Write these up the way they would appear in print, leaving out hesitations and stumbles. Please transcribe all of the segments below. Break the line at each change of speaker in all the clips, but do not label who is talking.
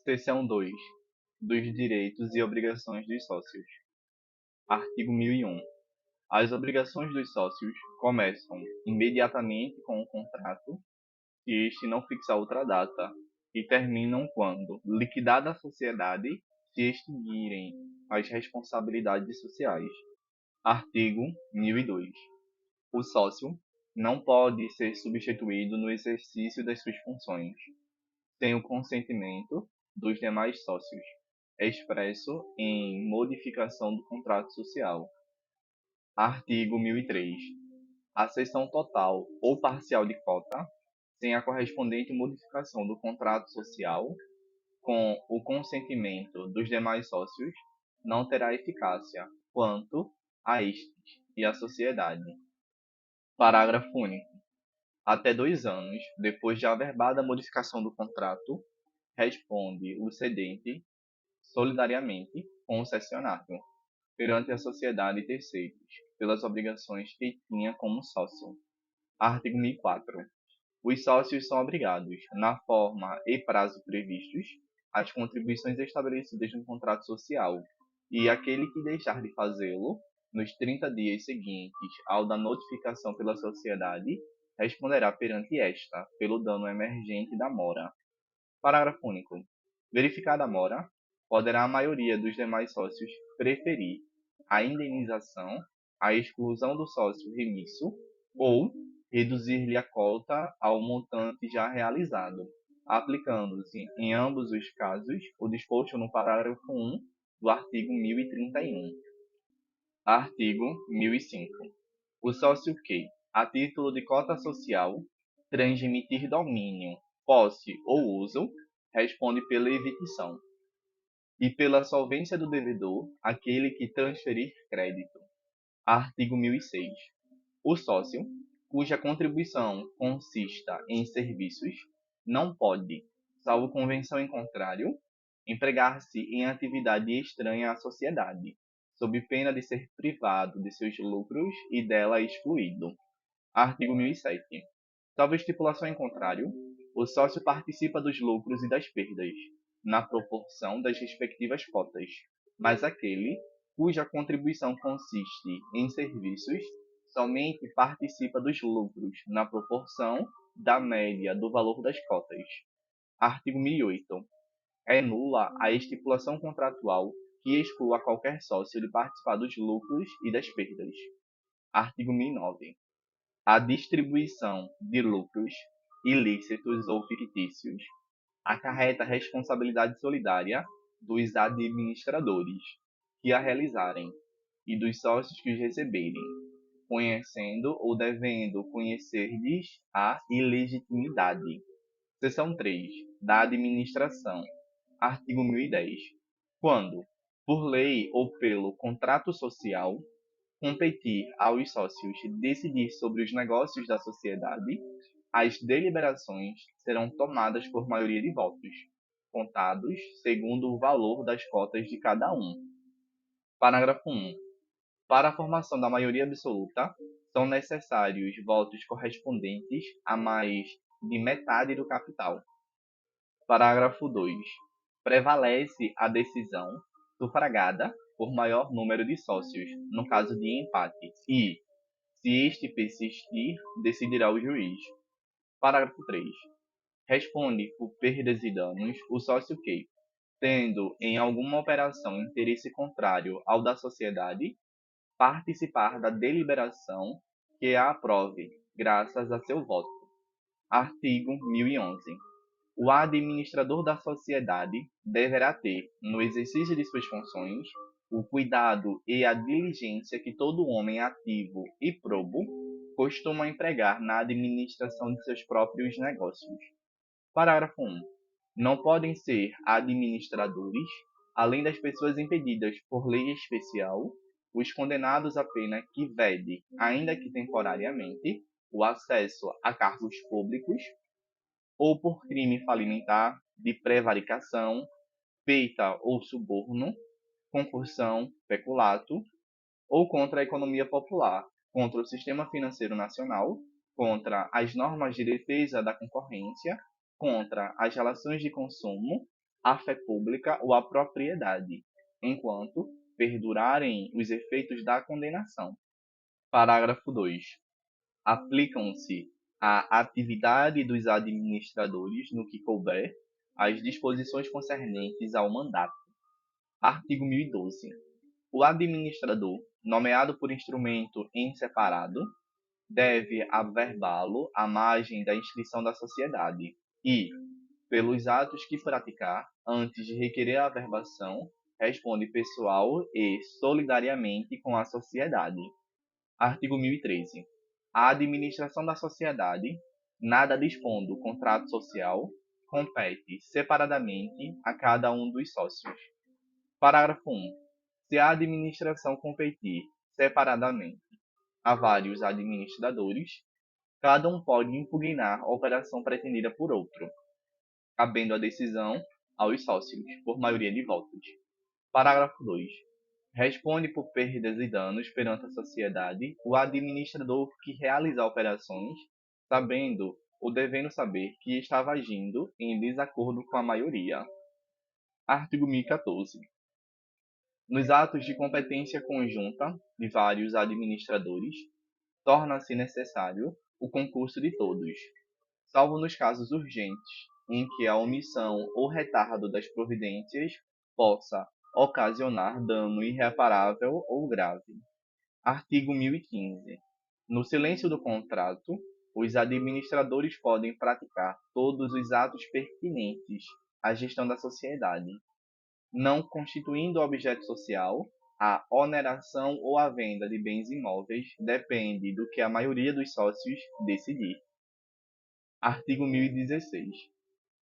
Seção 2. Dos direitos e obrigações dos sócios. Artigo 1001. As obrigações dos sócios começam imediatamente com o contrato, se este não fixar outra data, e terminam quando, liquidada a sociedade, se extinguirem as responsabilidades sociais. Artigo 1002. O sócio não pode ser substituído no exercício das suas funções, sem o consentimento dos demais sócios, expresso em modificação do contrato social. Artigo 1003. A cessão total ou parcial de cota, sem a correspondente modificação do contrato social, com o consentimento dos demais sócios, não terá eficácia quanto a estes e à sociedade. Parágrafo único. Até 2 anos depois de averbada modificação do contrato, responde o cedente solidariamente com o cessionário, perante a sociedade e terceiros, pelas obrigações que tinha como sócio. Artigo 1004. Os sócios são obrigados, na forma e prazo previstos, às contribuições estabelecidas no contrato social, e aquele que deixar de fazê-lo, nos 30 dias seguintes ao da notificação pela sociedade, responderá perante esta, pelo dano emergente da mora. Parágrafo único. Verificada a mora, poderá a maioria dos demais sócios preferir a indenização, a exclusão do sócio remisso ou reduzir-lhe a cota ao montante já realizado, aplicando-se em ambos os casos o disposto no parágrafo 1 do artigo 1031. Artigo 1005. O sócio que, a título de cota social, transmitir domínio, posse ou uso, responde pela evicção, e pela solvência do devedor, aquele que transferir crédito. Artigo 1006. O sócio, cuja contribuição consista em serviços, não pode, salvo convenção em contrário, empregar-se em atividade estranha à sociedade, sob pena de ser privado de seus lucros e dela excluído. Artigo 1007. Salvo estipulação em contrário, o sócio participa dos lucros e das perdas, na proporção das respectivas cotas, mas aquele cuja contribuição consiste em serviços somente participa dos lucros na proporção da média do valor das cotas. Artigo 1008. É nula a estipulação contratual que exclua qualquer sócio de participar dos lucros e das perdas. Artigo 1009. A distribuição de lucros ilícitos ou fictícios acarreta a responsabilidade solidária dos administradores que a realizarem e dos sócios que os receberem, conhecendo ou devendo conhecer-lhes a ilegitimidade. Seção 3. Da administração. Artigo 1010. Quando, por lei ou pelo contrato social, competir aos sócios decidir sobre os negócios da sociedade, as deliberações serão tomadas por maioria de votos, contados segundo o valor das cotas de cada um. Parágrafo 1. Para a formação da maioria absoluta, são necessários votos correspondentes a mais de metade do capital. Parágrafo 2. Prevalece a decisão sufragada por maior número de sócios, no caso de empate, e, se este persistir, decidirá o juiz. Parágrafo 3. Responde por perdas e danos o sócio que, tendo em alguma operação interesse contrário ao da sociedade, participar da deliberação que a aprove, graças a seu voto. Artigo 1011. O administrador da sociedade deverá ter, no exercício de suas funções, o cuidado e a diligência que todo homem ativo e probo costuma empregar na administração de seus próprios negócios. Parágrafo 1. Não podem ser administradores, além das pessoas impedidas por lei especial, os condenados à pena que vede, ainda que temporariamente, o acesso a cargos públicos, ou por crime falimentar, de prevaricação, peita ou suborno, concussão, peculato, ou contra a economia popular, contra o sistema financeiro nacional, contra as normas de defesa da concorrência, contra as relações de consumo a fé pública ou a propriedade, enquanto perdurarem os efeitos da condenação. Parágrafo 2. Aplicam-se à atividade dos administradores, no que couber, as disposições concernentes ao mandato. Artigo 1012. O administrador, nomeado por instrumento em separado, deve averbá-lo à margem da inscrição da sociedade e, pelos atos que praticar, antes de requerer a averbação, responde pessoal e solidariamente com a sociedade. Artigo 1013. A administração da sociedade, nada dispondo do contrato social, compete separadamente a cada um dos sócios. Parágrafo 1. Se a administração competir separadamente a vários administradores, cada um pode impugnar a operação pretendida por outro, cabendo a decisão aos sócios, por maioria de votos. Parágrafo 2. Responde por perdas e danos perante a sociedade o administrador que realizar operações, sabendo ou devendo saber que estava agindo em desacordo com a maioria. Artigo 1014. Nos atos de competência conjunta de vários administradores, torna-se necessário o concurso de todos, salvo nos casos urgentes, em que a omissão ou retardo das providências possa ocasionar dano irreparável ou grave. Artigo 1015. No silêncio do contrato, os administradores podem praticar todos os atos pertinentes à gestão da sociedade, não constituindo objeto social. A oneração ou a venda de bens imóveis depende do que a maioria dos sócios decidir. Artigo 1016.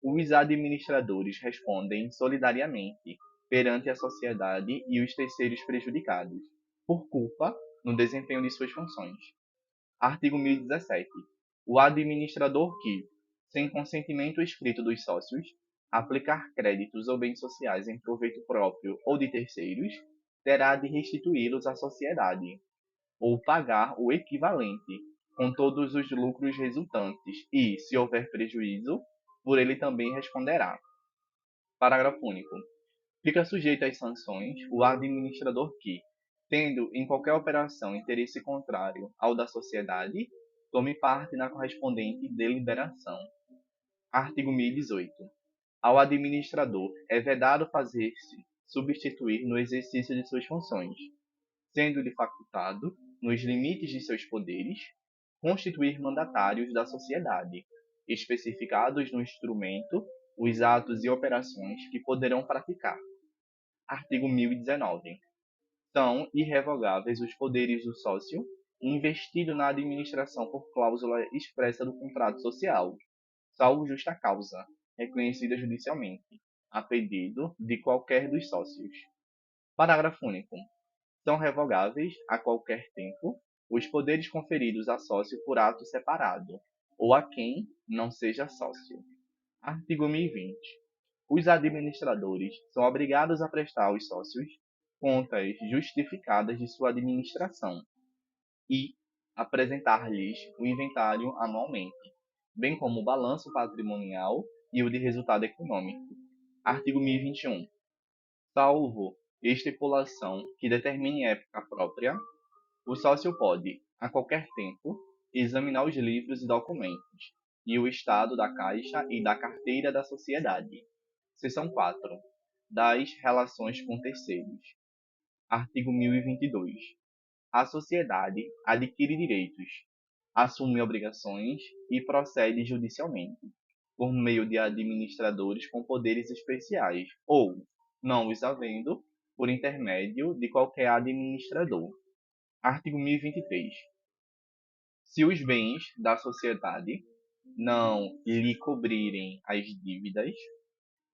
Os administradores respondem solidariamente perante a sociedade e os terceiros prejudicados, por culpa no desempenho de suas funções. Artigo 1017. O administrador que, sem consentimento escrito dos sócios, aplicar créditos ou bens sociais em proveito próprio ou de terceiros, terá de restituí-los à sociedade, ou pagar o equivalente, com todos os lucros resultantes, e, se houver prejuízo, por ele também responderá. Parágrafo único. Fica sujeito às sanções o administrador que, tendo em qualquer operação interesse contrário ao da sociedade, tome parte na correspondente deliberação. Artigo 1018. Ao administrador é vedado fazer-se substituir no exercício de suas funções, sendo-lhe facultado, nos limites de seus poderes, constituir mandatários da sociedade, especificados no instrumento os atos e operações que poderão praticar. Artigo 1019. São irrevogáveis os poderes do sócio investido na administração por cláusula expressa do contrato social, salvo justa causa, reconhecida judicialmente, a pedido de qualquer dos sócios. Parágrafo único. São revogáveis, a qualquer tempo, os poderes conferidos a sócio por ato separado, ou a quem não seja sócio. Artigo 1020. Os administradores são obrigados a prestar aos sócios contas justificadas de sua administração e apresentar-lhes o inventário anualmente, bem como o balanço patrimonial e o de resultado econômico. Artigo 1021. Salvo estipulação que determine época própria, o sócio pode, a qualquer tempo, examinar os livros e documentos e o estado da caixa e da carteira da sociedade. Seção 4. Das relações com terceiros. Artigo 1022. A sociedade adquire direitos, assume obrigações e procede judicialmente, por meio de administradores com poderes especiais, ou, não os havendo, por intermédio de qualquer administrador. Artigo 1023. Se os bens da sociedade não lhe cobrirem as dívidas,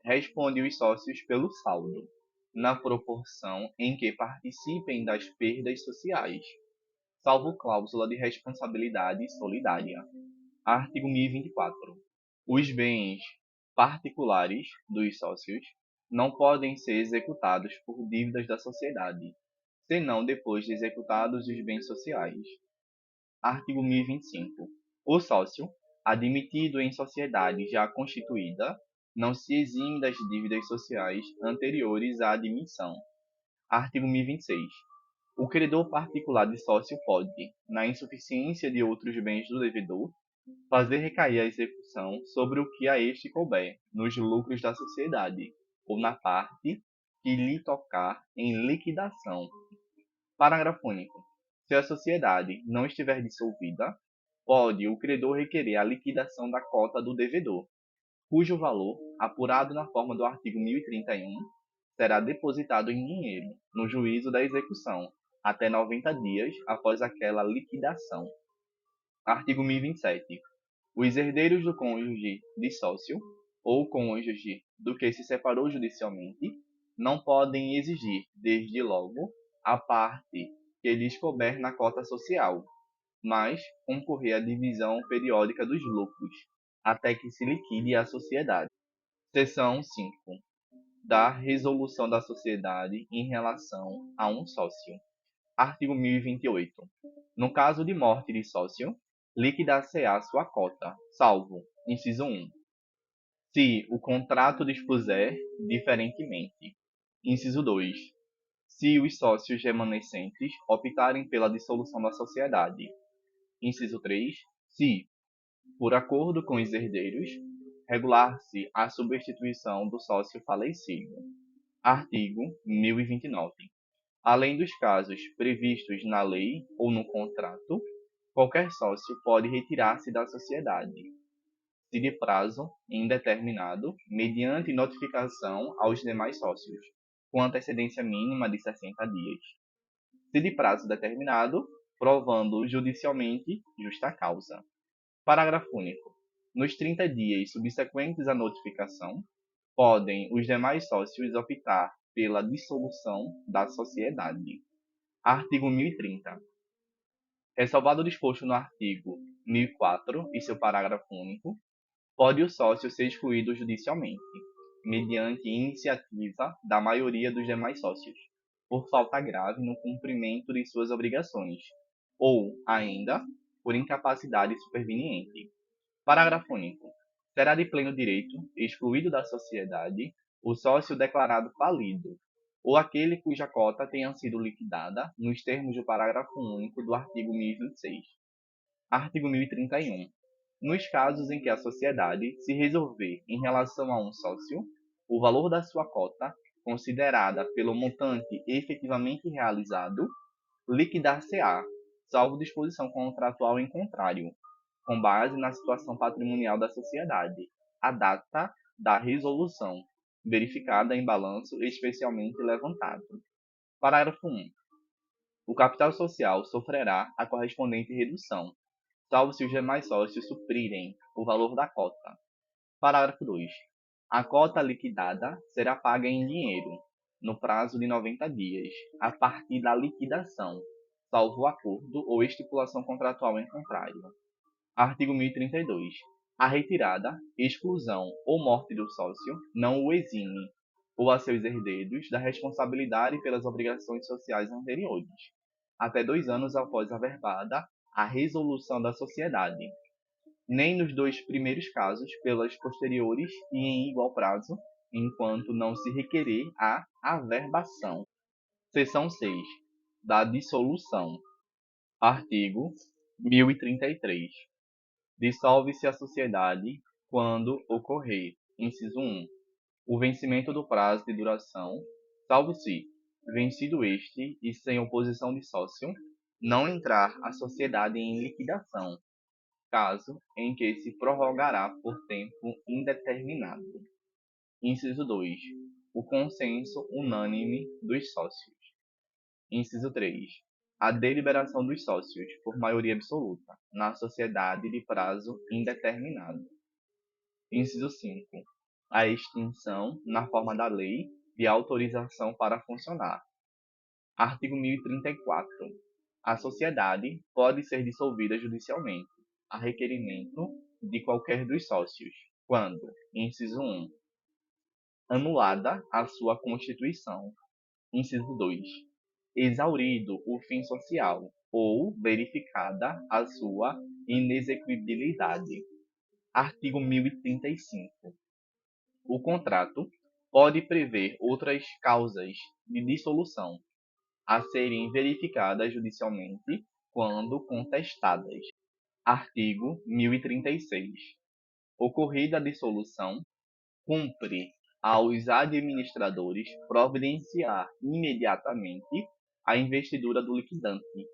responde os sócios pelo saldo, na proporção em que participem das perdas sociais, salvo cláusula de responsabilidade solidária. Artigo 1024. Os bens particulares dos sócios não podem ser executados por dívidas da sociedade, senão depois de executados os bens sociais. Artigo 1025. O sócio, admitido em sociedade já constituída, não se exime das dívidas sociais anteriores à admissão. Artigo 1026. O credor particular de sócio pode, na insuficiência de outros bens do devedor, fazer recair a execução sobre o que a este couber, nos lucros da sociedade, ou na parte que lhe tocar em liquidação. Parágrafo único. Se a sociedade não estiver dissolvida, pode o credor requerer a liquidação da cota do devedor, cujo valor, apurado na forma do artigo 1031, será depositado em dinheiro no juízo da execução, até 90 dias após aquela liquidação. Artigo 1027. Os herdeiros do cônjuge dissócio, ou cônjuge do que se separou judicialmente, não podem exigir, desde logo, a parte que lhes couber na cota social, mas concorrer à divisão periódica dos lucros, até que se liquide a sociedade. Seção 5. Da resolução da sociedade em relação a um sócio. Artigo 1028. No caso de morte de sócio, liquidar-se-á sua cota, salvo, inciso 1, se o contrato dispuser diferentemente. Inciso 2, se os sócios remanescentes optarem pela dissolução da sociedade. Inciso 3, se, por acordo com os herdeiros, regular-se a substituição do sócio falecido. Artigo 1029. Além dos casos previstos na lei ou no contrato, qualquer sócio pode retirar-se da sociedade, se de prazo indeterminado, mediante notificação aos demais sócios, com antecedência mínima de 60 dias. Se de prazo determinado, provando judicialmente justa causa. Parágrafo único. Nos 30 dias subsequentes à notificação, podem os demais sócios optar pela dissolução da sociedade. Artigo 1030. Ressalvado o disposto no artigo 1004 e seu parágrafo único, pode o sócio ser excluído judicialmente, mediante iniciativa da maioria dos demais sócios, por falta grave no cumprimento de suas obrigações, ou, ainda, por incapacidade superveniente. Parágrafo único. Será de pleno direito excluído da sociedade o sócio declarado falido, ou aquele cuja cota tenha sido liquidada nos termos do parágrafo único do artigo 1026. Artigo 1031. Nos casos em que a sociedade se resolver em relação a um sócio, o valor da sua cota, considerada pelo montante efetivamente realizado, liquidar-se-á, salvo disposição contratual em contrário, com base na situação patrimonial da sociedade, a data da resolução, verificada em balanço especialmente levantado. Parágrafo 1. O capital social sofrerá a correspondente redução, salvo se os demais sócios suprirem o valor da cota. Parágrafo 2. A cota liquidada será paga em dinheiro, no prazo de 90 dias, a partir da liquidação, salvo acordo ou estipulação contratual em contrário. Artigo 1032. A retirada, exclusão ou morte do sócio não o exime, ou a seus herdeiros, da responsabilidade pelas obrigações sociais anteriores, até 2 anos após averbada a resolução da sociedade, nem nos 2 primeiros casos pelas posteriores e em igual prazo, enquanto não se requerer a averbação. Seção 6. Da dissolução. Artigo 1033. Dissolve-se a sociedade quando ocorrer, inciso 1, o vencimento do prazo de duração, salvo se, vencido este e sem oposição de sócio, não entrar a sociedade em liquidação, caso em que se prorrogará por tempo indeterminado. Inciso 2, o consenso unânime dos sócios. Inciso 3, a deliberação dos sócios, por maioria absoluta, na sociedade de prazo indeterminado. Inciso 5. A extinção, na forma da lei, de autorização para funcionar. Artigo 1034. A sociedade pode ser dissolvida judicialmente, a requerimento de qualquer dos sócios, quando, inciso 1, anulada a sua constituição. Inciso 2, exaurido o fim social ou verificada a sua inexequibilidade. Artigo 1035. O contrato pode prever outras causas de dissolução a serem verificadas judicialmente quando contestadas. Artigo 1036. Ocorrida a dissolução, cumpre aos administradores providenciar imediatamente a investidura do liquidante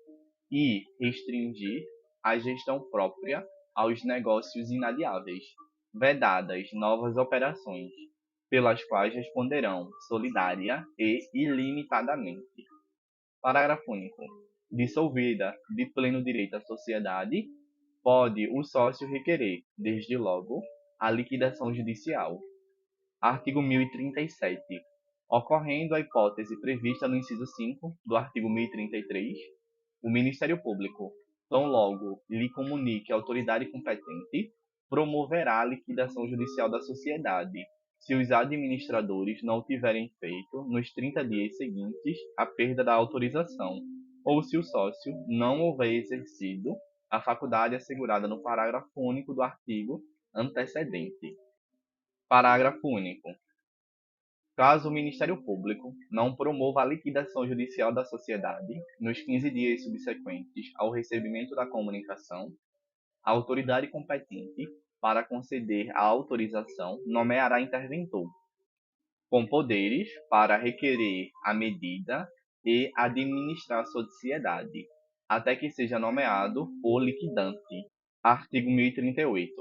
e restringir a gestão própria aos negócios inadiáveis, vedadas novas operações, pelas quais responderão solidária e ilimitadamente. Parágrafo único. Dissolvida de pleno direito a sociedade, pode o sócio requerer, desde logo, a liquidação judicial. Artigo 1037. Ocorrendo a hipótese prevista no inciso 5 do artigo 1033, o Ministério Público, tão logo lhe comunique a autoridade competente, promoverá a liquidação judicial da sociedade, se os administradores não o tiverem feito nos 30 dias seguintes à perda da autorização, ou se o sócio não houver exercido a faculdade assegurada no parágrafo único do artigo antecedente. Parágrafo único. Caso o Ministério Público não promova a liquidação judicial da sociedade nos 15 dias subsequentes ao recebimento da comunicação, a autoridade competente para conceder a autorização nomeará interventor, com poderes para requerer a medida e administrar a sociedade, até que seja nomeado o liquidante. Artigo 1038.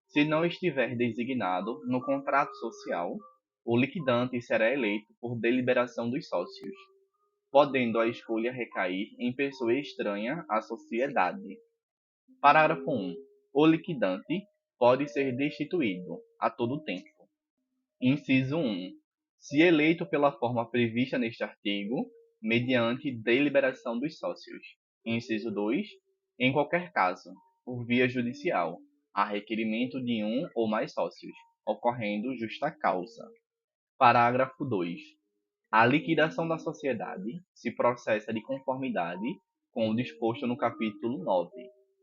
Se não estiver designado no contrato social, o liquidante será eleito por deliberação dos sócios, podendo a escolha recair em pessoa estranha à sociedade. Parágrafo 1. O liquidante pode ser destituído a todo tempo. Inciso 1. Se eleito pela forma prevista neste artigo, mediante deliberação dos sócios. Inciso 2. Em qualquer caso, por via judicial, a requerimento de um ou mais sócios, ocorrendo justa causa. Parágrafo 2. A liquidação da sociedade se processa de conformidade com o disposto no capítulo 9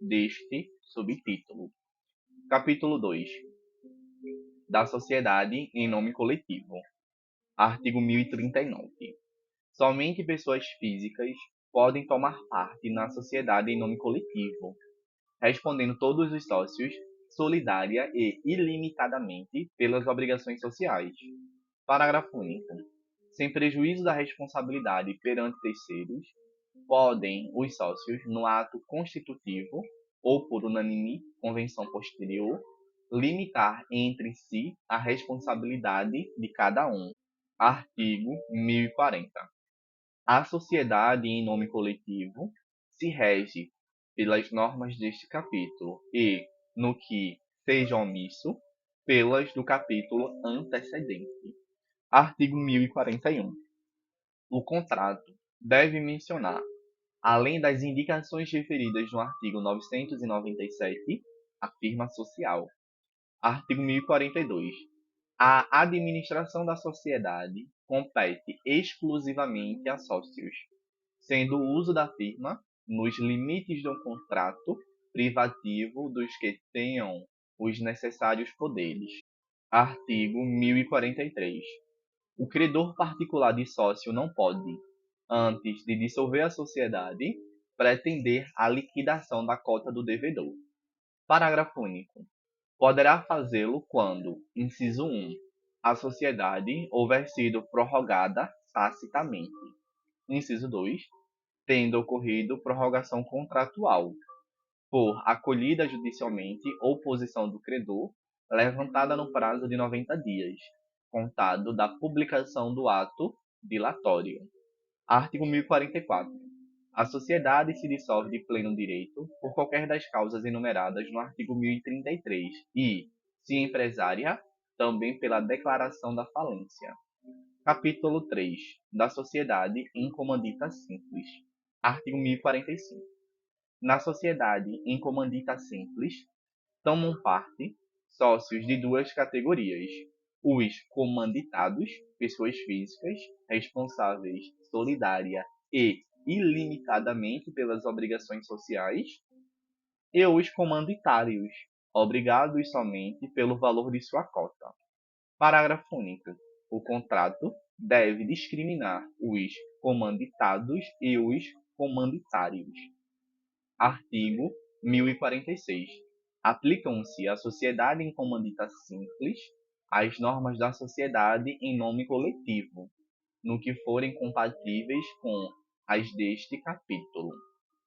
deste subtítulo. Capítulo 2. Da sociedade em nome coletivo. Artigo 1039. Somente pessoas físicas podem tomar parte na sociedade em nome coletivo, respondendo todos os sócios solidária e ilimitadamente pelas obrigações sociais. Parágrafo único. Sem prejuízo da responsabilidade perante terceiros, podem os sócios, no ato constitutivo ou por unânime convenção posterior, limitar entre si a responsabilidade de cada um. Artigo 1040. A sociedade em nome coletivo se rege pelas normas deste capítulo e, no que seja omisso, pelas do capítulo antecedente. Artigo 1041. O contrato deve mencionar, além das indicações referidas no artigo 997, a firma social. Artigo 1042. A administração da sociedade compete exclusivamente a sócios, sendo o uso da firma nos limites do contrato privativo dos que tenham os necessários poderes. Artigo 1043. O credor particular de sócio não pode, antes de dissolver a sociedade, pretender a liquidação da cota do devedor. Parágrafo único. Poderá fazê-lo quando, inciso 1, a sociedade houver sido prorrogada tacitamente. Inciso 2, tendo ocorrido prorrogação contratual, por acolhida judicialmente ou posição do credor, levantada no prazo de 90 dias, contado da publicação do ato dilatório. Artigo 1044. A sociedade se dissolve de pleno direito por qualquer das causas enumeradas no artigo 1033 e, se empresária, também pela declaração da falência. Capítulo 3. Da sociedade em comandita simples. Artigo 1045. Na sociedade em comandita simples, tomam parte sócios de duas categorias: os comanditados, pessoas físicas, responsáveis solidária e ilimitadamente pelas obrigações sociais, e os comanditários, obrigados somente pelo valor de sua cota. Parágrafo único. O contrato deve discriminar os comanditados e os comanditários. Artigo 1046. Aplicam-se à sociedade em comandita simples as normas da sociedade em nome coletivo, no que forem compatíveis com as deste capítulo.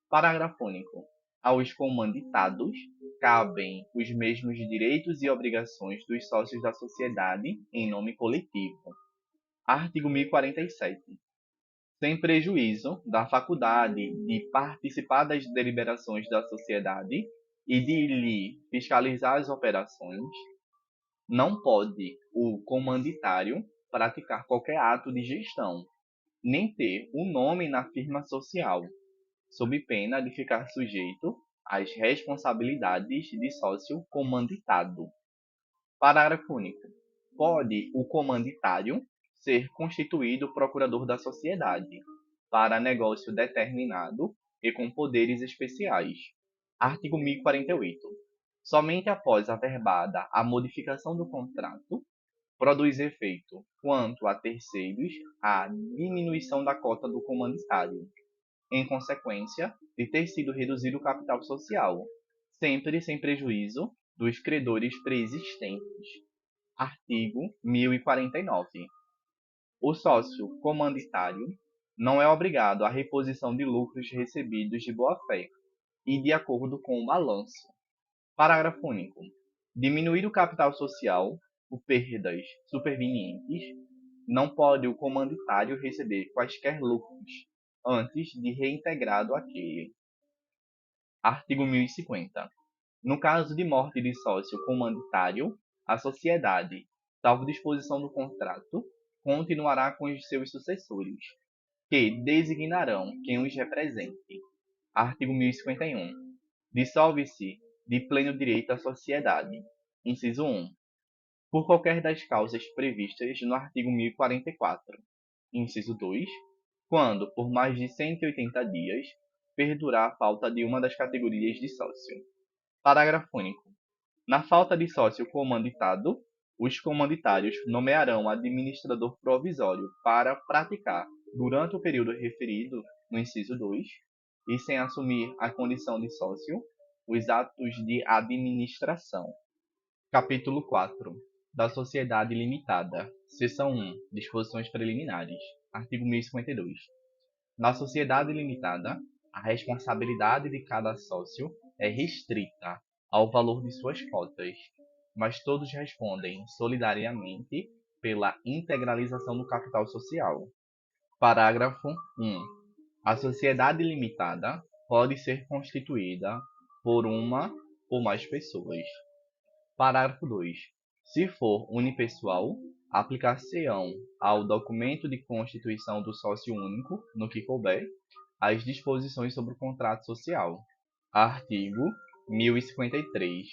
Parágrafo único. Aos comanditados cabem os mesmos direitos e obrigações dos sócios da sociedade em nome coletivo. Artigo 1047. Sem prejuízo da faculdade de participar das deliberações da sociedade e de lhe fiscalizar as operações, não pode o comanditário praticar qualquer ato de gestão, nem ter o nome na firma social, sob pena de ficar sujeito às responsabilidades de sócio comanditado. Parágrafo único. Pode o comanditário ser constituído procurador da sociedade, para negócio determinado e com poderes especiais. Artigo 1048. Somente após averbada a modificação do contrato, produz efeito, quanto a terceiros, a diminuição da cota do comanditário, em consequência de ter sido reduzido o capital social, sempre sem prejuízo dos credores preexistentes. Artigo 1049. O sócio comanditário não é obrigado à reposição de lucros recebidos de boa-fé e de acordo com o balanço. Parágrafo único. Diminuir o capital social por perdas supervenientes, não pode o comanditário receber quaisquer lucros antes de reintegrado aquele. Artigo 1050. No caso de morte de sócio comanditário, a sociedade, salvo disposição do contrato, continuará com os seus sucessores, que designarão quem os represente. Artigo 1051. Dissolve-se de pleno direito a sociedade. Inciso 1. Por qualquer das causas previstas no artigo 1044. Inciso 2. Quando, por mais de 180 dias, perdurar a falta de uma das categorias de sócio. Parágrafo único. Na falta de sócio comanditado, os comanditários nomearão administrador provisório para praticar, durante o período referido no inciso 2, e sem assumir a condição de sócio, os atos de administração. Capítulo 4. Da Sociedade Limitada. Seção 1. Disposições preliminares. Artigo 1052. Na sociedade limitada, a responsabilidade de cada sócio é restrita ao valor de suas cotas, mas todos respondem solidariamente pela integralização do capital social. Parágrafo 1. A sociedade limitada pode ser constituída por uma ou mais pessoas. Parágrafo 2. Se for unipessoal, aplicar-se-ão ao documento de constituição do sócio único, no que couber, as disposições sobre o contrato social. Artigo 1053.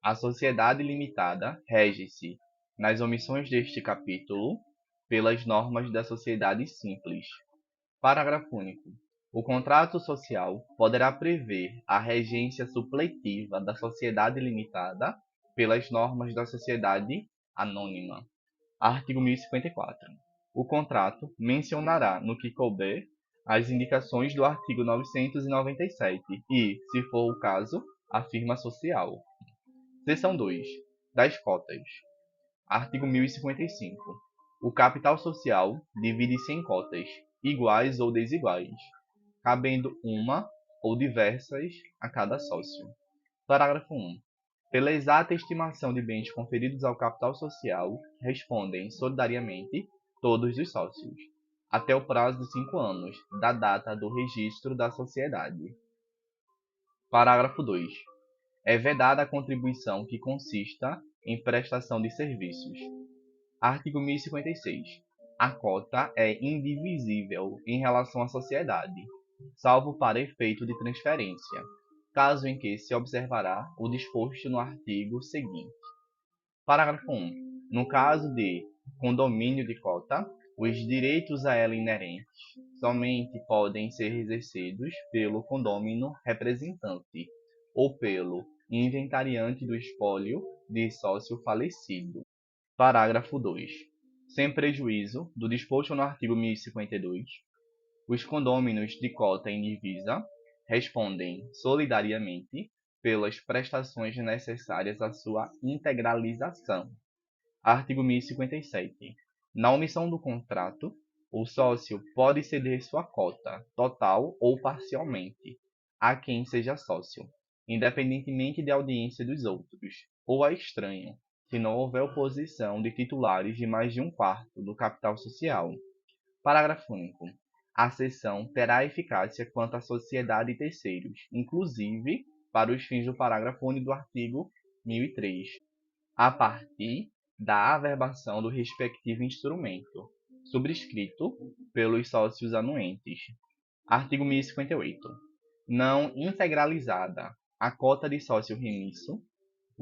A sociedade limitada rege-se, nas omissões deste capítulo, pelas normas da sociedade simples. Parágrafo único. O contrato social poderá prever a regência supletiva da sociedade limitada pelas normas da sociedade anônima. Artigo 1054. O contrato mencionará, no que couber, as indicações do artigo 997 e, se for o caso, a firma social. Seção 2. Das cotas. Artigo 1055. O capital social divide-se em cotas, iguais ou desiguais, cabendo uma ou diversas a cada sócio. Parágrafo 1. Pela exata estimação de bens conferidos ao capital social, respondem solidariamente todos os sócios, até o prazo de 5 anos, da data do registro da sociedade. Parágrafo 2. É vedada a contribuição que consista em prestação de serviços. Artigo 1056. A cota é indivisível em relação à sociedade, salvo para efeito de transferência, caso em que se observará o disposto no artigo seguinte. Parágrafo 1. No caso de condomínio de cota, os direitos a ela inerentes somente podem ser exercidos pelo condômino representante ou pelo inventariante do espólio de sócio falecido. Parágrafo 2. Sem prejuízo do disposto no artigo 1052, os condôminos de cota indivisa respondem solidariamente pelas prestações necessárias à sua integralização. Artigo 1057. Na omissão do contrato, o sócio pode ceder sua cota, total ou parcialmente, a quem seja sócio, independentemente de audiência dos outros, ou a estranho, se não houver oposição de titulares de mais de um quarto do capital social. Parágrafo único. A cessão terá eficácia quanto à sociedade e terceiros, inclusive para os fins do parágrafo único do artigo 1003, a partir da averbação do respectivo instrumento, subscrito pelos sócios anuentes. Artigo 1058. Não integralizada a cota de sócio remisso,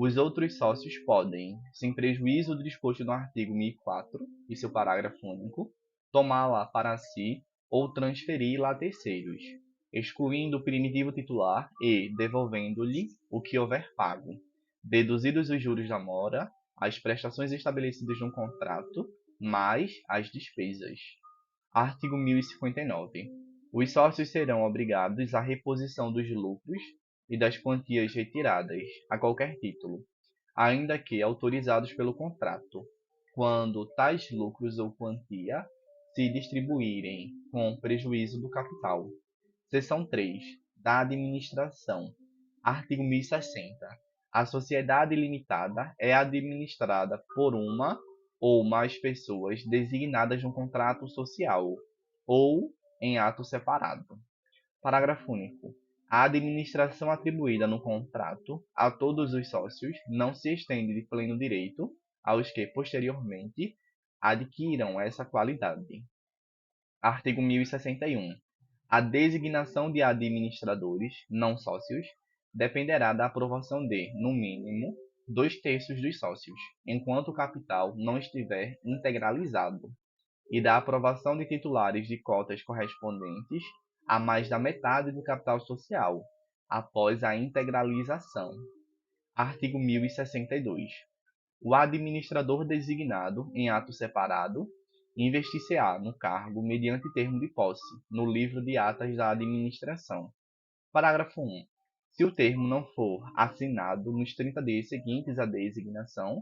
os outros sócios podem, sem prejuízo do disposto no artigo 1004 e seu parágrafo único, tomá-la para si ou transferi-la a terceiros, excluindo o primitivo titular e devolvendo-lhe o que houver pago, deduzidos os juros da mora, as prestações estabelecidas no contrato, mais as despesas. Artigo 1059. Os sócios serão obrigados à reposição dos lucros e das quantias retiradas, a qualquer título, ainda que autorizados pelo contrato, quando tais lucros ou quantia se distribuírem com prejuízo do capital. Seção 3. Da administração. Artigo 1060. A sociedade limitada é administrada por uma ou mais pessoas designadas no contrato social ou em ato separado. Parágrafo único. A administração atribuída no contrato a todos os sócios não se estende de pleno direito aos que, posteriormente, adquiram essa qualidade. Artigo 1061. A designação de administradores não sócios dependerá da aprovação de, no mínimo, 2/3 dos sócios, enquanto o capital não estiver integralizado, e da aprovação de titulares de cotas correspondentes a mais da metade do capital social, após a integralização. Artigo 1062. O administrador designado em ato separado investir-se-á no cargo mediante termo de posse, no livro de atas da administração. Parágrafo 1. Se o termo não for assinado nos 30 dias seguintes à designação,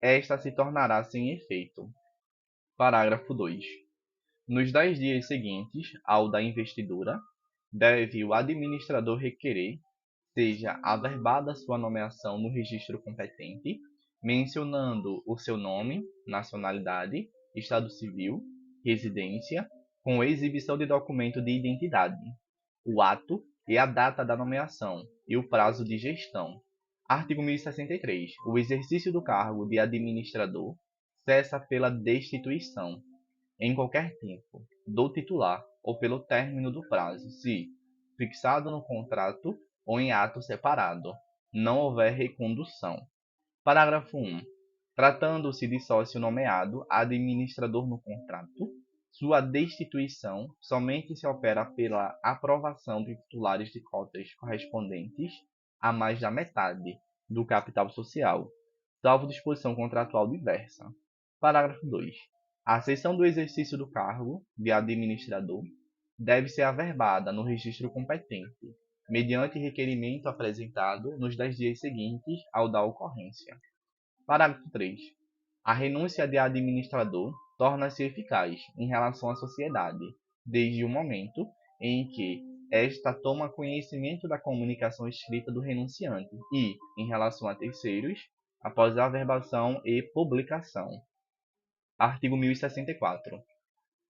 esta se tornará sem efeito. Parágrafo 2. Nos 10 dias seguintes ao da investidura, deve o administrador requerer seja averbada sua nomeação no registro competente, mencionando o seu nome, nacionalidade, estado civil, residência, com exibição de documento de identidade, o ato e a data da nomeação e o prazo de gestão. Artigo 1063. O exercício do cargo de administrador cessa pela destituição, em qualquer tempo, do titular ou pelo término do prazo, se, fixado no contrato ou em ato separado, não houver recondução. Parágrafo 1. Tratando-se de sócio nomeado administrador no contrato, sua destituição somente se opera pela aprovação de titulares de cotas correspondentes a mais da metade do capital social, salvo disposição contratual diversa. Parágrafo 2. A cessão do exercício do cargo de administrador deve ser averbada no registro competente, mediante requerimento apresentado nos 10 dias seguintes ao da ocorrência. Parágrafo 3. A renúncia de administrador torna-se eficaz em relação à sociedade, desde o momento em que esta toma conhecimento da comunicação escrita do renunciante e, em relação a terceiros, após a averbação e publicação. Artigo 1064.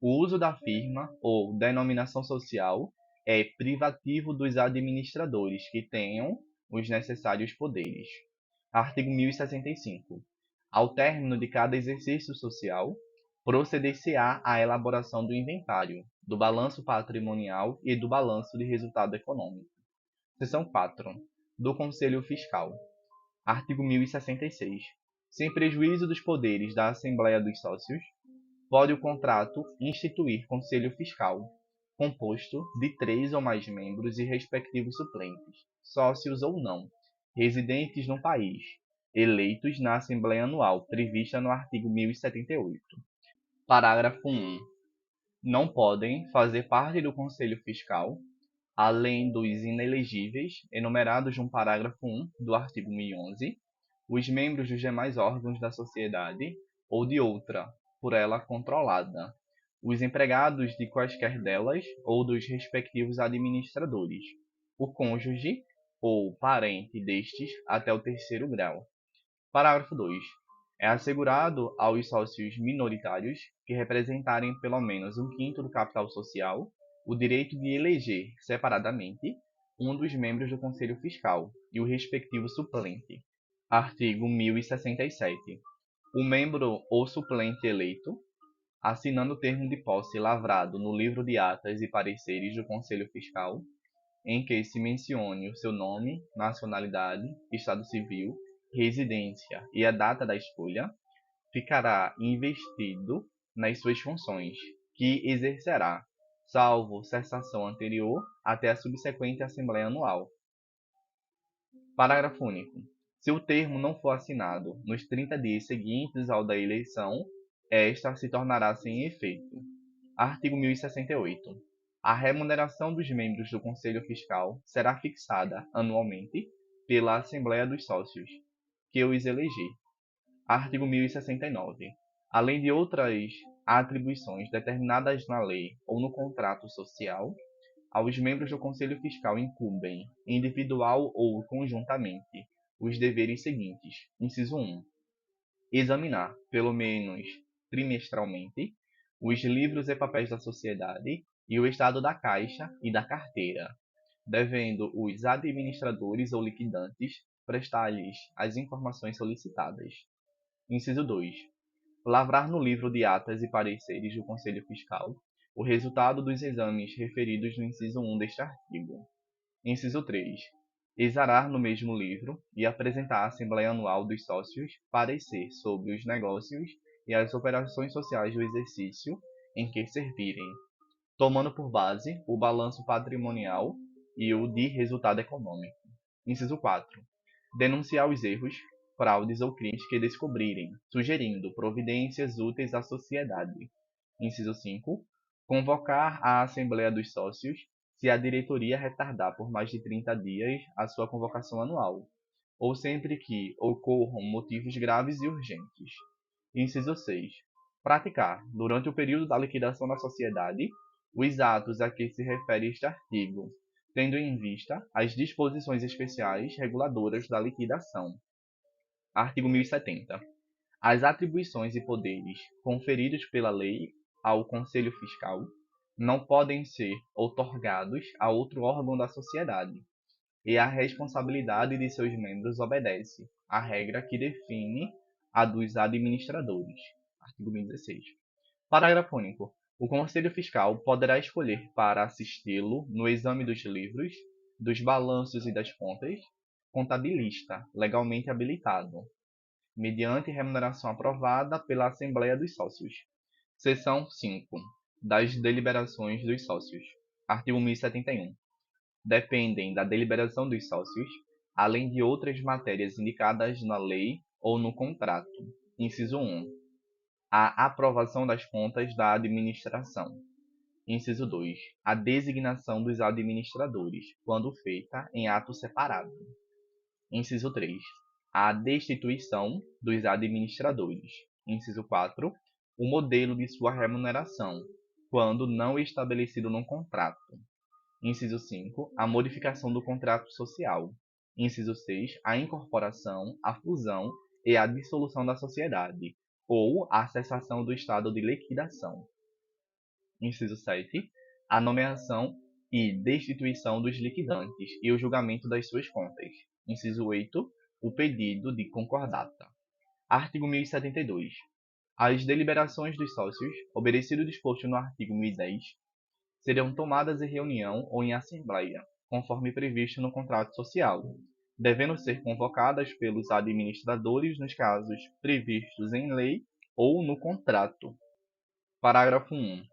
O uso da firma ou denominação social é privativo dos administradores que tenham os necessários poderes. Artigo 1065. Ao término de cada exercício social, proceder-se-á à elaboração do inventário, do balanço patrimonial e do balanço de resultado econômico. Seção 4. Do Conselho Fiscal. Artigo 1066. Sem prejuízo dos poderes da Assembleia dos Sócios, pode o contrato instituir Conselho Fiscal, composto de 3 ou mais membros e respectivos suplentes, sócios ou não, residentes no país, eleitos na Assembleia Anual, prevista no artigo 1078. Parágrafo 1. Não podem fazer parte do Conselho Fiscal, além dos inelegíveis enumerados no parágrafo 1 do artigo 1011, os membros dos demais órgãos da sociedade ou de outra, por ela controlada, os empregados de quaisquer delas ou dos respectivos administradores, o cônjuge ou parente destes até o terceiro grau. Parágrafo 2. É assegurado aos sócios minoritários que representarem pelo menos um quinto do capital social o direito de eleger, separadamente, um dos membros do Conselho Fiscal e o respectivo suplente. Artigo 1067. O membro ou suplente eleito, assinando o termo de posse lavrado no livro de atas e pareceres do Conselho Fiscal, em que se mencione o seu nome, nacionalidade, estado civil, residência e a data da escolha, ficará investido nas suas funções, que exercerá, salvo cessação anterior, até a subsequente Assembleia Anual. Parágrafo único. Se o termo não for assinado nos 30 dias seguintes ao da eleição, esta se tornará sem efeito. Artigo 1068. A remuneração dos membros do Conselho Fiscal será fixada anualmente pela Assembleia dos Sócios, que os eleger. Artigo 1069. Além de outras atribuições determinadas na lei ou no contrato social, aos membros do Conselho Fiscal incumbem, individual ou conjuntamente, os deveres seguintes. Inciso 1. Examinar, pelo menos trimestralmente, os livros e papéis da sociedade e o estado da caixa e da carteira, devendo os administradores ou liquidantes prestar-lhes as informações solicitadas. Inciso 2. Lavrar no livro de atas e pareceres do Conselho Fiscal o resultado dos exames referidos no inciso 1 deste artigo. Inciso 3. Exarar no mesmo livro e apresentar à Assembleia Anual dos Sócios parecer sobre os negócios e as operações sociais do exercício em que servirem, tomando por base o balanço patrimonial e o de resultado econômico. Inciso 4. Denunciar os erros, fraudes ou crimes que descobrirem, sugerindo providências úteis à sociedade. Inciso 5. Convocar a Assembleia dos Sócios se a diretoria retardar por mais de 30 dias a sua convocação anual, ou sempre que ocorram motivos graves e urgentes. Inciso 6. Praticar, durante o período da liquidação da sociedade, os atos a que se refere este artigo, tendo em vista as disposições especiais reguladoras da liquidação. Artigo 1070. As atribuições e poderes conferidos pela lei ao Conselho Fiscal não podem ser outorgados a outro órgão da sociedade, e a responsabilidade de seus membros obedece à regra que define a dos administradores. Artigo 1016. Parágrafo único. O Conselho Fiscal poderá escolher para assisti-lo no exame dos livros, dos balanços e das contas, contabilista legalmente habilitado, mediante remuneração aprovada pela Assembleia dos Sócios. Seção 5. Das deliberações dos sócios. Artigo 1071. Dependem da deliberação dos sócios, além de outras matérias indicadas na lei ou no contrato. Inciso 1. A aprovação das contas da administração. Inciso 2. A designação dos administradores, quando feita em ato separado. Inciso 3. A destituição dos administradores. Inciso 4. O modelo de sua remuneração, quando não estabelecido no contrato. Inciso 5. A modificação do contrato social. Inciso 6. A incorporação, a fusão e a dissolução da sociedade, ou a cessação do estado de liquidação. Inciso 7. A nomeação e destituição dos liquidantes e o julgamento das suas contas. Inciso 8. O pedido de concordata. Artigo 1072. As deliberações dos sócios, obedecido o disposto no artigo 1010, serão tomadas em reunião ou em assembleia, conforme previsto no contrato social, devendo ser convocadas pelos administradores nos casos previstos em lei ou no contrato. Parágrafo 1.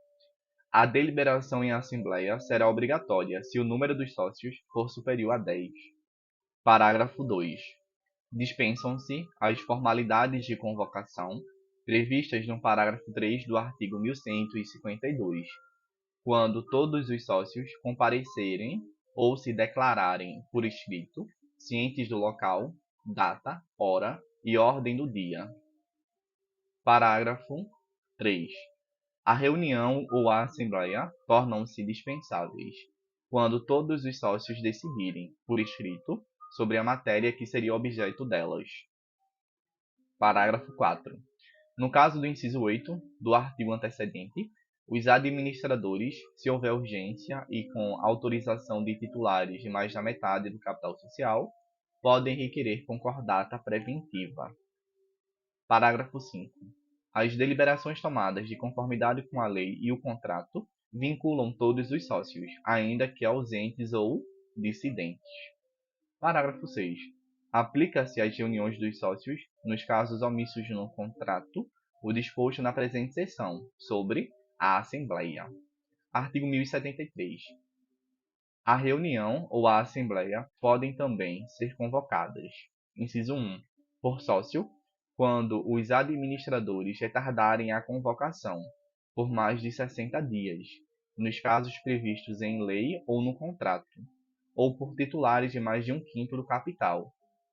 A deliberação em assembleia será obrigatória se o número dos sócios for superior a 10. Parágrafo 2. Dispensam-se as formalidades de convocação previstas no parágrafo 3 do artigo 1152, quando todos os sócios comparecerem ou se declararem por escrito, cientes do local, data, hora e ordem do dia. Parágrafo 3. A reunião ou a assembleia tornam-se dispensáveis quando todos os sócios decidirem, por escrito, sobre a matéria que seria objeto delas. Parágrafo 4. No caso do inciso 8 do artigo antecedente, os administradores, se houver urgência e com autorização de titulares de mais da metade do capital social, podem requerer concordata preventiva. Parágrafo 5. As deliberações tomadas de conformidade com a lei e o contrato vinculam todos os sócios, ainda que ausentes ou dissidentes. Parágrafo 6. Aplica-se às reuniões dos sócios, nos casos omissos no contrato, o disposto na presente seção sobre a Assembleia. Artigo 1073. A reunião ou a Assembleia podem também ser convocadas. Inciso 1. Por sócio, quando os administradores retardarem a convocação por mais de 60 dias, nos casos previstos em lei ou no contrato, ou por titulares de mais de 1/5 do capital,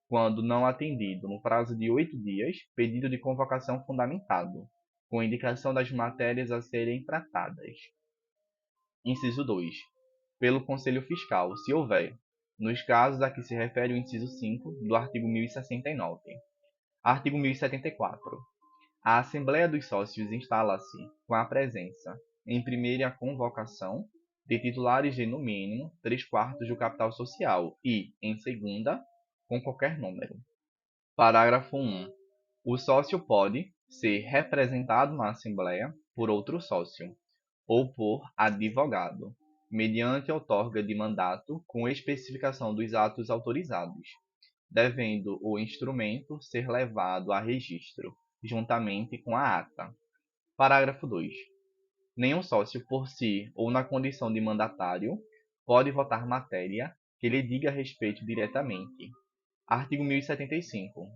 quando não atendido no prazo de 8 dias pedido de convocação fundamentado, com indicação das matérias a serem tratadas. Inciso 2. Pelo Conselho Fiscal, se houver, nos casos a que se refere o inciso 5 do artigo 1069. Artigo 1074. A Assembleia dos Sócios instala-se com a presença, em primeira convocação, de titulares de, no mínimo, 3/4 do capital social e, em segunda, com qualquer número. Parágrafo 1. O sócio pode ser representado na Assembleia por outro sócio ou por advogado, mediante outorga de mandato com especificação dos atos autorizados, devendo o instrumento ser levado a registro, juntamente com a ata. Parágrafo 2. Nenhum sócio, por si ou na condição de mandatário, pode votar matéria que lhe diga respeito diretamente. Artigo 1075.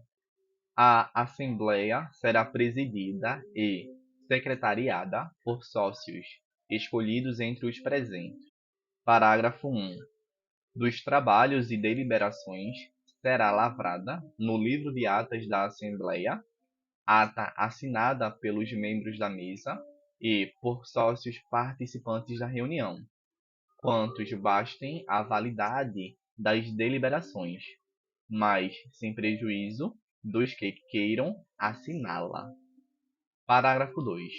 A Assembleia será presidida e secretariada por sócios escolhidos entre os presentes. Parágrafo 1. Dos trabalhos e deliberações será lavrada, no livro de atas da Assembleia, ata assinada pelos membros da mesa e por sócios participantes da reunião, quantos bastem a validade das deliberações, mas sem prejuízo dos que queiram assiná-la. Parágrafo 2.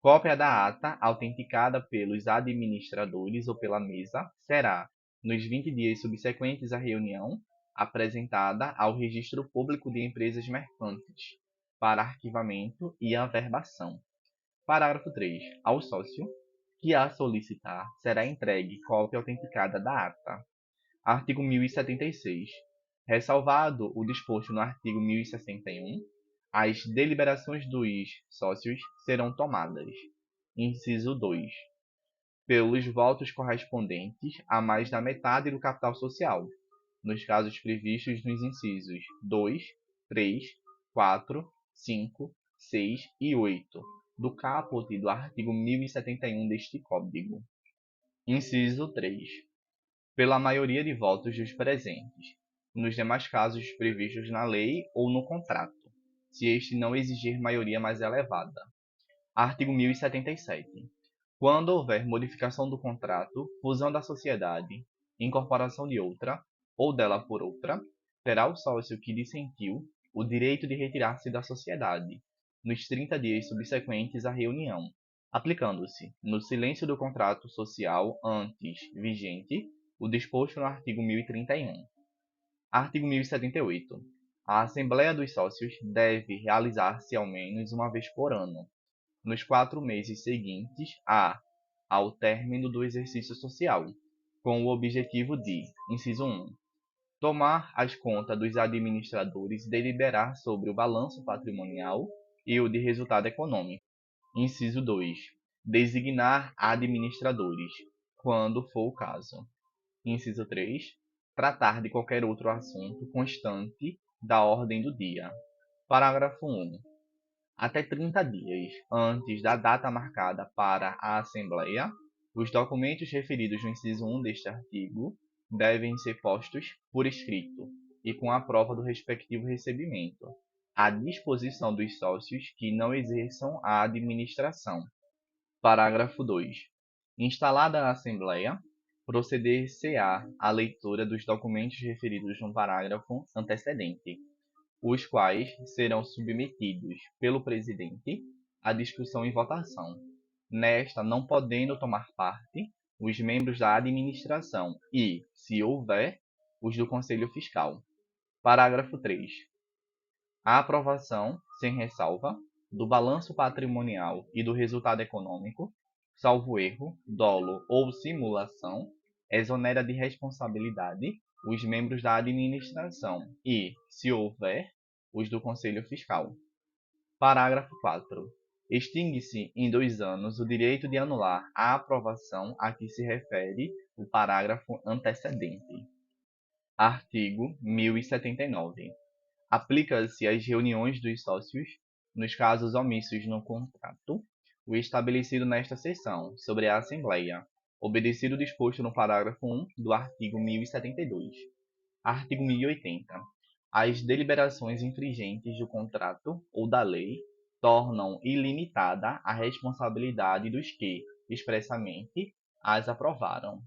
Cópia da ata, autenticada pelos administradores ou pela mesa, será, nos 20 dias subsequentes à reunião, apresentada ao Registro Público de Empresas Mercantes, para arquivamento e averbação. Parágrafo 3. Ao sócio que a solicitar será entregue cópia autenticada da ata. Artigo 1076. Ressalvado o disposto no artigo 1061, as deliberações dos sócios serão tomadas. Inciso 2. Pelos votos correspondentes a mais da metade do capital social, nos casos previstos nos incisos 2, 3, 4, 5, 6 e 8 do caput do artigo 1071 deste Código. Inciso 3. Pela maioria de votos dos presentes, nos demais casos previstos na lei ou no contrato, se este não exigir maioria mais elevada. Artigo 1077. Quando houver modificação do contrato, fusão da sociedade, incorporação de outra, ou dela por outra, terá o sócio que dissentiu o direito de retirar-se da sociedade, nos 30 dias subsequentes à reunião, aplicando-se, no silêncio do contrato social antes vigente, o disposto no artigo 1031. Artigo 1078. A Assembleia dos Sócios deve realizar-se ao menos uma vez por ano, nos 4 meses seguintes ao término do exercício social, com o objetivo de, inciso 1, tomar as contas dos administradores e deliberar sobre o balanço patrimonial e o de resultado econômico. Inciso 2, designar administradores, quando for o caso. Inciso 3, tratar de qualquer outro assunto constante da ordem do dia. Parágrafo 1. Até 30 dias antes da data marcada para a Assembleia, os documentos referidos no inciso 1 deste artigo devem ser postos por escrito e com a prova do respectivo recebimento, à disposição dos sócios que não exerçam a administração. Parágrafo 2. Instalada a Assembleia, proceder-se-á à leitura dos documentos referidos no parágrafo antecedente, os quais serão submetidos pelo presidente à discussão e votação, nesta não podendo tomar parte os membros da administração e, se houver, os do Conselho Fiscal. Parágrafo 3. A aprovação, sem ressalva, do balanço patrimonial e do resultado econômico, salvo erro, dolo ou simulação, exonera de responsabilidade os membros da administração e, se houver, os do Conselho Fiscal. Parágrafo 4. Extingue-se em 2 anos o direito de anular a aprovação a que se refere o parágrafo antecedente. Artigo 1079. Aplica-se às reuniões dos sócios, nos casos omissos no contrato, o estabelecido nesta seção sobre a Assembleia, obedecido o disposto no parágrafo 1 do artigo 1072. Artigo 1080. As deliberações infringentes do contrato ou da lei tornam ilimitada a responsabilidade dos que, expressamente, as aprovaram.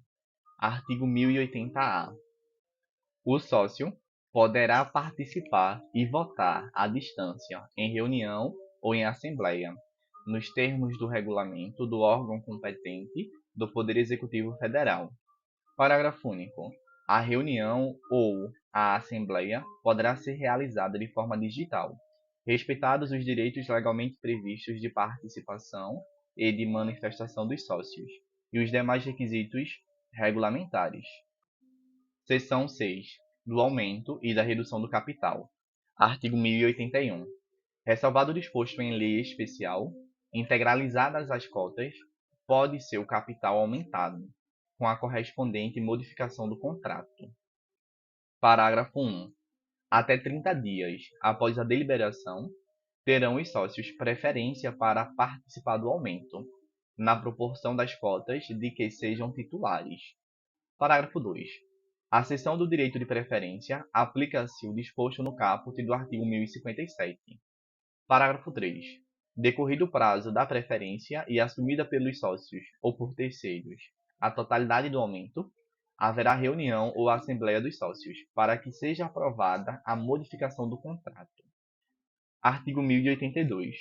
Artigo 1080-A. O sócio poderá participar e votar à distância em reunião ou em assembleia, nos termos do regulamento do órgão competente do Poder Executivo Federal. Parágrafo único. A reunião ou a assembleia poderá ser realizada de forma digital, respeitados os direitos legalmente previstos de participação e de manifestação dos sócios, e os demais requisitos regulamentares. Seção 6. Do aumento e da redução do capital. Artigo 1081. Ressalvado o disposto em lei especial, integralizadas as cotas, pode ser o capital aumentado, com a correspondente modificação do contrato. Parágrafo 1. Até 30 dias após a deliberação, terão os sócios preferência para participar do aumento, na proporção das cotas de que sejam titulares. Parágrafo 2. À cessão do direito de preferência aplica-se o disposto no caput do artigo 1057. Parágrafo 3. Decorrido o prazo da preferência e assumida pelos sócios ou por terceiros a totalidade do aumento, haverá reunião ou assembleia dos sócios para que seja aprovada a modificação do contrato. Artigo 1082.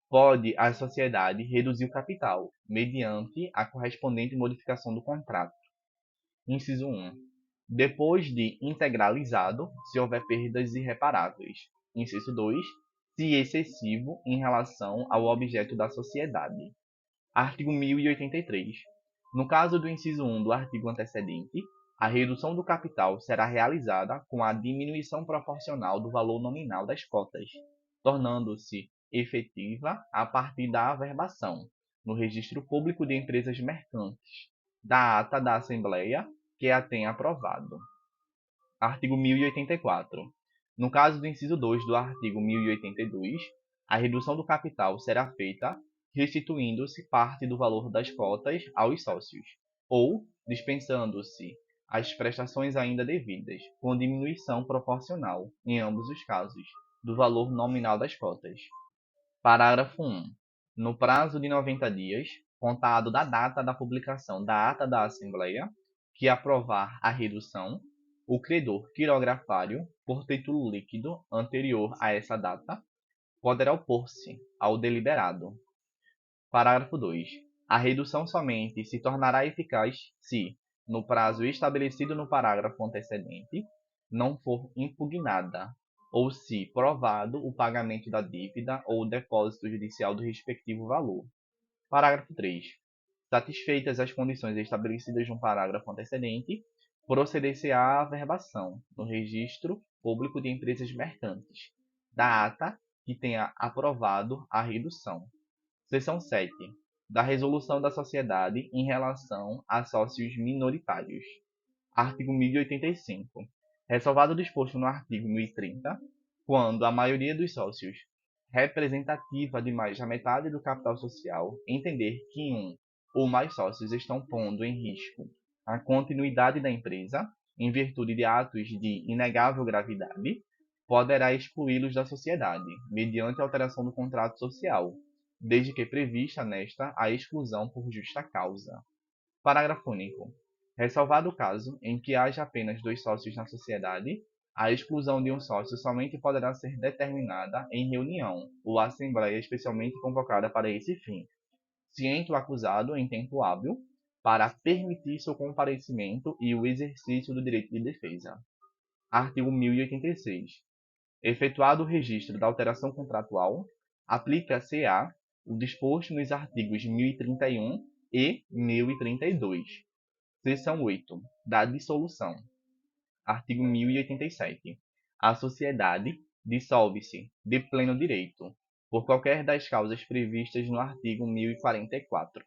Pode a sociedade reduzir o capital, mediante a correspondente modificação do contrato. Inciso 1. Depois de integralizado, se houver perdas irreparáveis. Inciso 2. Se excessivo em relação ao objeto da sociedade. Artigo 1083. No caso do inciso 1 do artigo antecedente, a redução do capital será realizada com a diminuição proporcional do valor nominal das cotas, tornando-se efetiva a partir da averbação, no Registro Público de Empresas Mercantes, da ata da Assembleia que a tenha aprovado. Artigo 1084. No caso do inciso 2 do artigo 1082, a redução do capital será feita restituindo-se parte do valor das cotas aos sócios, ou dispensando-se as prestações ainda devidas, com diminuição proporcional, em ambos os casos, do valor nominal das cotas. Parágrafo 1. No prazo de 90 dias, contado da data da publicação da ata da Assembleia, que aprovar a redução, o credor quirografário, por título líquido anterior a essa data, poderá opor-se ao deliberado. Parágrafo 2. A redução somente se tornará eficaz se, no prazo estabelecido no parágrafo antecedente, não for impugnada, ou se provado o pagamento da dívida ou o depósito judicial do respectivo valor. Parágrafo 3. Satisfeitas as condições estabelecidas no parágrafo antecedente, proceder-se-á à averbação, no Registro Público de Empresas Mercantes, da ata que tenha aprovado a redução. Seção 7. Da resolução da sociedade em relação a sócios minoritários. Artigo 1085. Ressalvado o disposto no artigo 1030, quando a maioria dos sócios, representativa de mais da metade do capital social, entender que um ou mais sócios estão pondo em risco a continuidade da empresa, em virtude de atos de inegável gravidade, poderá excluí-los da sociedade, mediante alteração do contrato social, desde que prevista nesta a exclusão por justa causa. Parágrafo único. Ressalvado o caso em que haja apenas 2 sócios na sociedade, a exclusão de um sócio somente poderá ser determinada em reunião ou assembleia especialmente convocada para esse fim, ciente o acusado em tempo hábil para permitir seu comparecimento e o exercício do direito de defesa. Artigo 1086. Efetuado o registro da alteração contratual, aplica-se-á o disposto nos artigos 1031 e 1032. Seção 8. Da dissolução. Artigo 1087. A sociedade dissolve-se de pleno direito, por qualquer das causas previstas no artigo 1044.